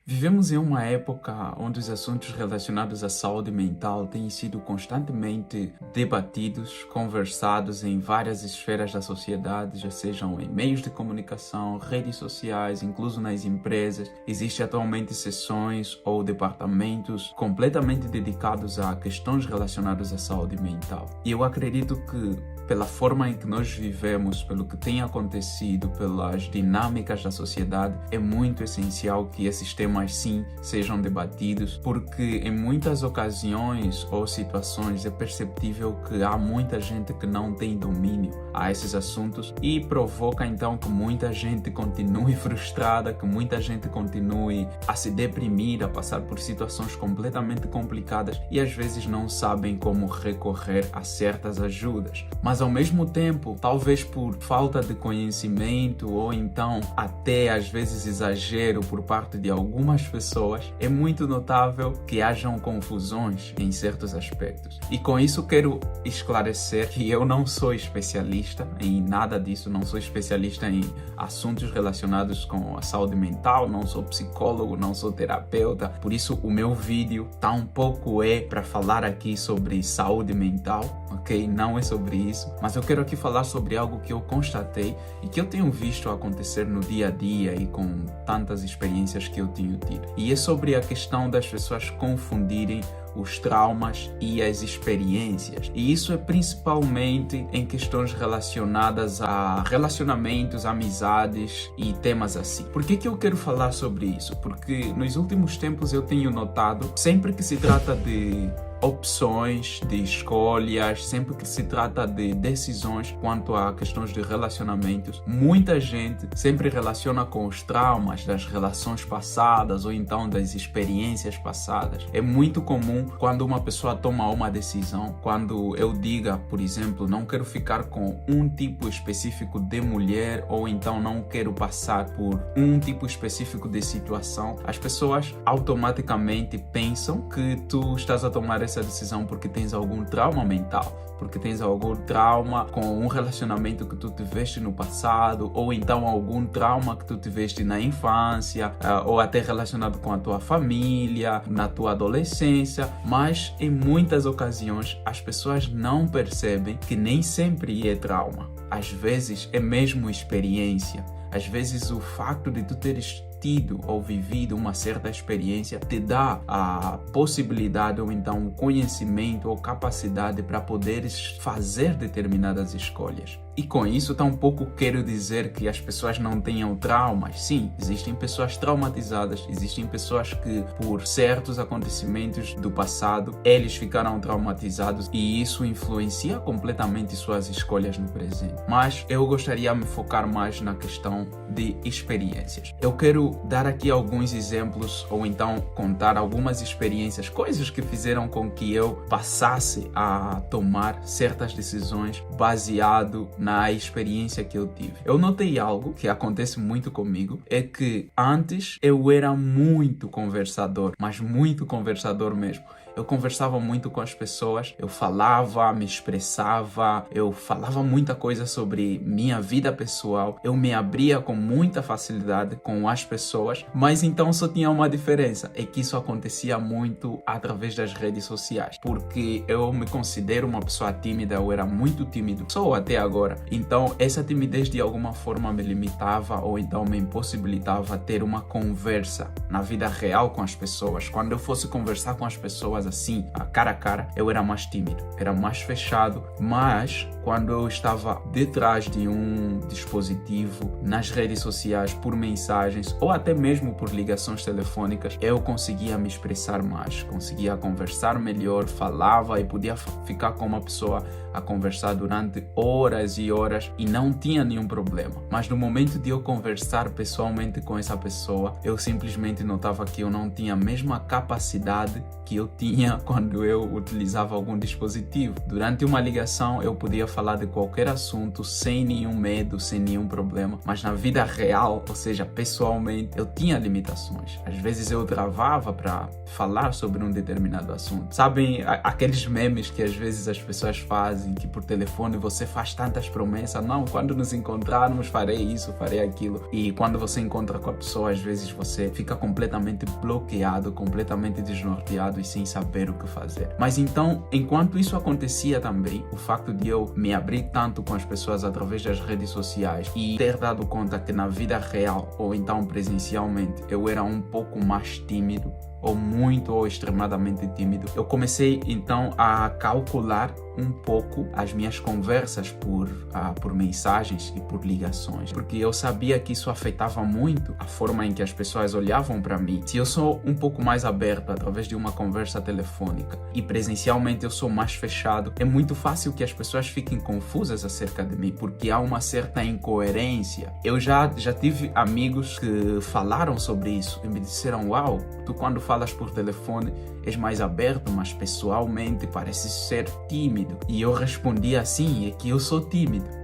Vivemos em uma época onde os assuntos relacionados à saúde mental têm sido constantemente debatidos, conversados em várias esferas da sociedade, já sejam em meios de comunicação, redes sociais, incluso nas empresas. Existem atualmente sessões ou departamentos completamente dedicados a questões relacionadas à saúde mental. E eu acredito que, pela forma em que nós vivemos, pelo que tem acontecido, pelas dinâmicas da sociedade, é muito essencial que esses temas sim sejam debatidos, porque em muitas ocasiões ou situações é perceptível que há muita gente que não tem domínio a esses assuntos e provoca então que muita gente continue frustrada, que muita gente continue a se deprimir, a passar por situações completamente complicadas e às vezes não sabem como recorrer a certas ajudas. Mas ao mesmo tempo, talvez por falta de conhecimento ou então até às vezes exagero por parte de algumas pessoas, é muito notável que hajam confusões em certos aspectos. E com isso quero esclarecer que eu não sou especialista em nada disso, não sou especialista em assuntos relacionados com a saúde mental, não sou psicólogo, não sou terapeuta, por isso o meu vídeo tá um pouco para falar aqui sobre saúde mental, ok? Não é sobre isso, mas eu quero aqui falar sobre algo que eu constatei e que eu tenho visto acontecer no dia a dia e com tantas experiências que eu tenho tido. E é sobre a questão das pessoas confundirem os traumas e as experiências. E isso é principalmente em questões relacionadas a relacionamentos, amizades e temas assim. Por que eu quero falar sobre isso? Porque nos últimos tempos eu tenho notado, sempre que se trata de opções, de escolhas, sempre que se trata de decisões quanto a questões de relacionamentos, muita gente sempre relaciona com os traumas das relações passadas ou então das experiências passadas. É muito comum quando uma pessoa toma uma decisão, quando eu diga, por exemplo, não quero ficar com um tipo específico de mulher ou então não quero passar por um tipo específico de situação, as pessoas automaticamente pensam que tu estás a tomar essa decisão porque tens algum trauma mental, porque tens algum trauma com um relacionamento que tu tiveste no passado, ou então algum trauma que tu tiveste na infância, ou até relacionado com a tua família, na tua adolescência. Mas em muitas ocasiões as pessoas não percebem que nem sempre é trauma. Às vezes é mesmo experiência. Às vezes o facto de tu teres tido ou vivido uma certa experiência te dá a possibilidade ou então o conhecimento ou capacidade para poderes fazer determinadas escolhas. E com isso tampouco quero dizer que as pessoas não tenham traumas. Sim, existem pessoas traumatizadas, existem pessoas que por certos acontecimentos do passado, eles ficaram traumatizados e isso influencia completamente suas escolhas no presente. Mas eu gostaria de me focar mais na questão de experiências. Eu quero dar aqui alguns exemplos ou então contar algumas experiências, coisas que fizeram com que eu passasse a tomar certas decisões baseado na experiência que eu tive. Eu notei algo que acontece muito comigo, é que antes eu era muito conversador, mas muito conversador mesmo. Eu conversava muito com as pessoas, eu falava, me expressava, eu falava muita coisa sobre minha vida pessoal, eu me abria com muita facilidade com as pessoas, mas então só tinha uma diferença, é que isso acontecia muito através das redes sociais, porque eu me considero uma pessoa tímida, eu era muito tímido, sou até agora, então essa timidez de alguma forma me limitava ou então me impossibilitava ter uma conversa na vida real com as pessoas. Quando eu fosse conversar com as pessoas assim, a cara, eu era mais tímido, era mais fechado, mas quando eu estava detrás de um dispositivo, nas redes sociais, por mensagens ou até mesmo por ligações telefônicas, eu conseguia me expressar mais, conseguia conversar melhor, falava e podia ficar com uma pessoa a conversar durante horas e horas e não tinha nenhum problema. Mas no momento de eu conversar pessoalmente com essa pessoa, eu simplesmente notava que eu não tinha a mesma capacidade que eu tinha tinha quando eu utilizava algum dispositivo. Durante uma ligação eu podia falar de qualquer assunto sem nenhum medo, sem nenhum problema, mas na vida real, ou seja, pessoalmente, eu tinha limitações. Às vezes eu travava para falar sobre um determinado assunto. Sabem aqueles memes que às vezes as pessoas fazem, que por telefone você faz tantas promessas, não, quando nos encontrarmos farei isso, farei aquilo, e quando você encontra com a pessoa, às vezes você fica completamente bloqueado, completamente desnorteado e sem saber o que fazer. Mas então, enquanto isso acontecia também, o facto de eu me abrir tanto com as pessoas através das redes sociais e ter dado conta que na vida real ou então presencialmente eu era um pouco mais tímido, ou muito ou extremadamente tímido, eu comecei então a calcular um pouco as minhas conversas por mensagens e por ligações, porque eu sabia que isso afetava muito a forma em que as pessoas olhavam para mim. Se eu sou um pouco mais aberto através de uma conversa telefônica e presencialmente eu sou mais fechado, é muito fácil que as pessoas fiquem confusas acerca de mim, porque há uma certa incoerência. Eu já tive amigos que falaram sobre isso e me disseram: uau, tu quando falas por telefone és mais aberto, mas pessoalmente pareces ser tímido. E eu respondi assim: é que eu sou tímido.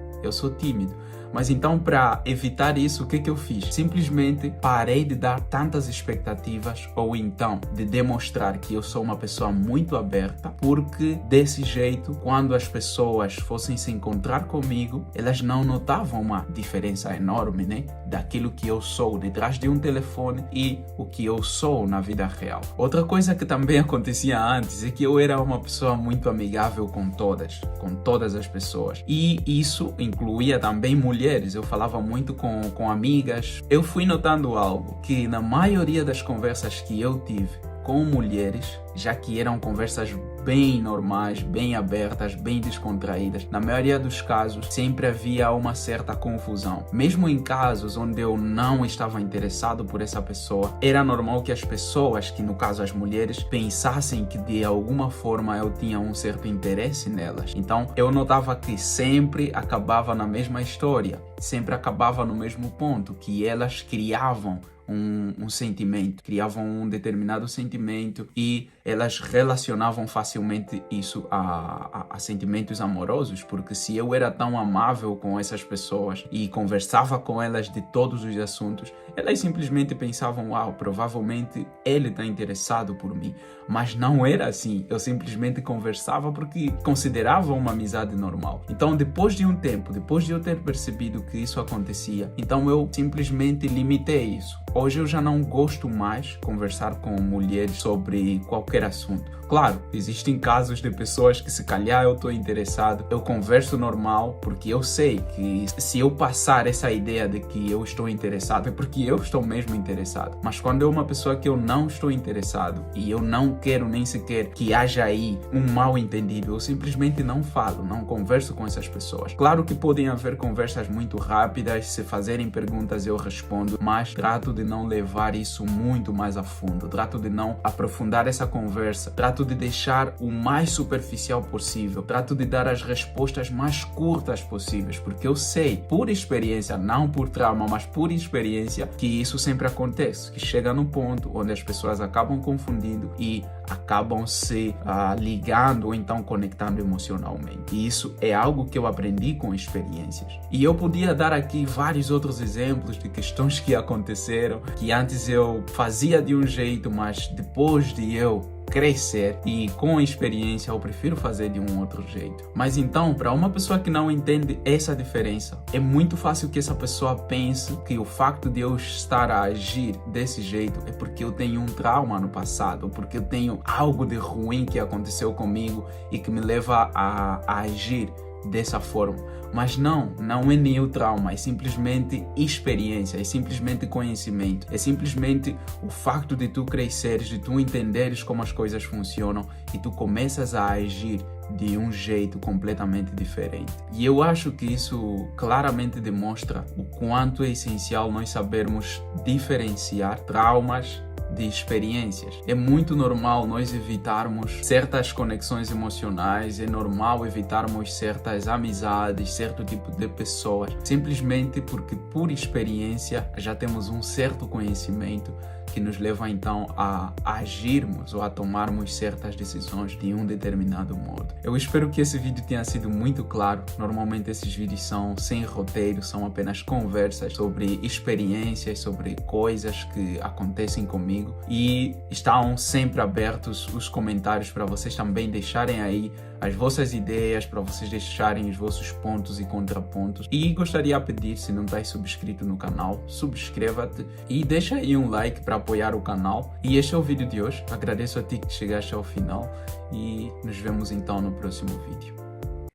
Mas então, para evitar isso, o que eu fiz? Simplesmente parei de dar tantas expectativas, ou então de demonstrar que eu sou uma pessoa muito aberta, porque desse jeito, quando as pessoas fossem se encontrar comigo, elas não notavam uma diferença enorme, né? Daquilo que eu sou detrás de um telefone e o que eu sou na vida real. Outra coisa que também acontecia antes é que eu era uma pessoa muito amigável com todas as pessoas. E isso incluía também mulheres. Eu falava muito com amigas. Eu fui notando algo, que na maioria das conversas que eu tive com mulheres, já que eram conversas bem normais, bem abertas, bem descontraídas, na maioria dos casos sempre havia uma certa confusão. Mesmo em casos onde eu não estava interessado por essa pessoa, era normal que as pessoas, que no caso as mulheres, pensassem que de alguma forma eu tinha um certo interesse nelas. Então eu notava que sempre acabava na mesma história, sempre acabava no mesmo ponto, que elas criavam um sentimento, criavam um determinado sentimento e elas relacionavam facilmente isso a sentimentos amorosos, porque se eu era tão amável com essas pessoas e conversava com elas de todos os assuntos, elas simplesmente pensavam: uau, provavelmente ele está interessado por mim. Mas não era assim, eu simplesmente conversava porque considerava uma amizade normal. Então, depois de um tempo, depois de eu ter percebido que isso acontecia, então eu simplesmente limitei isso. Hoje eu já não gosto mais conversar com mulheres sobre qualquer assunto. Claro, existem casos de pessoas que se calhar eu estou interessado, eu converso normal, porque eu sei que se eu passar essa ideia de que eu estou interessado, é porque eu estou mesmo interessado. Mas quando é uma pessoa que eu não estou interessado e eu não quero nem sequer que haja aí um mal entendido, eu simplesmente não falo, não converso com essas pessoas. Claro que podem haver conversas muito rápidas, se fazerem perguntas eu respondo, mas trato de não levar isso muito mais a fundo, trato de não aprofundar essa conversa, trato de deixar o mais superficial possível, trato de dar as respostas mais curtas possíveis, porque eu sei, por experiência, não por trauma, mas por experiência, que isso sempre acontece, que chega num ponto onde as pessoas acabam confundindo e acabam se ligando ou então conectando emocionalmente. E isso é algo que eu aprendi com experiências. E eu podia dar aqui vários outros exemplos de questões que aconteceram, que antes eu fazia de um jeito, mas depois de eu crescer e com a experiência eu prefiro fazer de um outro jeito. Mas então, para uma pessoa que não entende essa diferença, é muito fácil que essa pessoa pense que o facto de eu estar a agir desse jeito é porque eu tenho um trauma no passado, ou porque eu tenho algo de ruim que aconteceu comigo e que me leva a agir dessa forma. Mas não é nenhum trauma, é simplesmente experiência, é simplesmente conhecimento, é simplesmente o facto de tu cresceres, de tu entenderes como as coisas funcionam e tu começas a agir de um jeito completamente diferente. E eu acho que isso claramente demonstra o quanto é essencial nós sabermos diferenciar traumas de experiências. É muito normal nós evitarmos certas conexões emocionais, é normal evitarmos certas amizades, certo tipo de pessoas, simplesmente porque por experiência já temos um certo conhecimento que que nos levam então a agirmos ou a tomarmos certas decisões de um determinado modo. Eu espero que esse vídeo tenha sido muito claro. Normalmente esses vídeos são sem roteiro, são apenas conversas sobre experiências, sobre coisas que acontecem comigo, e estão sempre abertos os comentários para vocês também deixarem aí as vossas ideias, para vocês deixarem os vossos pontos e contrapontos. E gostaria de pedir, se não estás subscrito no canal, subscreva-te e deixa aí um like para apoiar o canal. E este é o vídeo de hoje. Agradeço a ti que chegaste ao final e nos vemos então no próximo vídeo.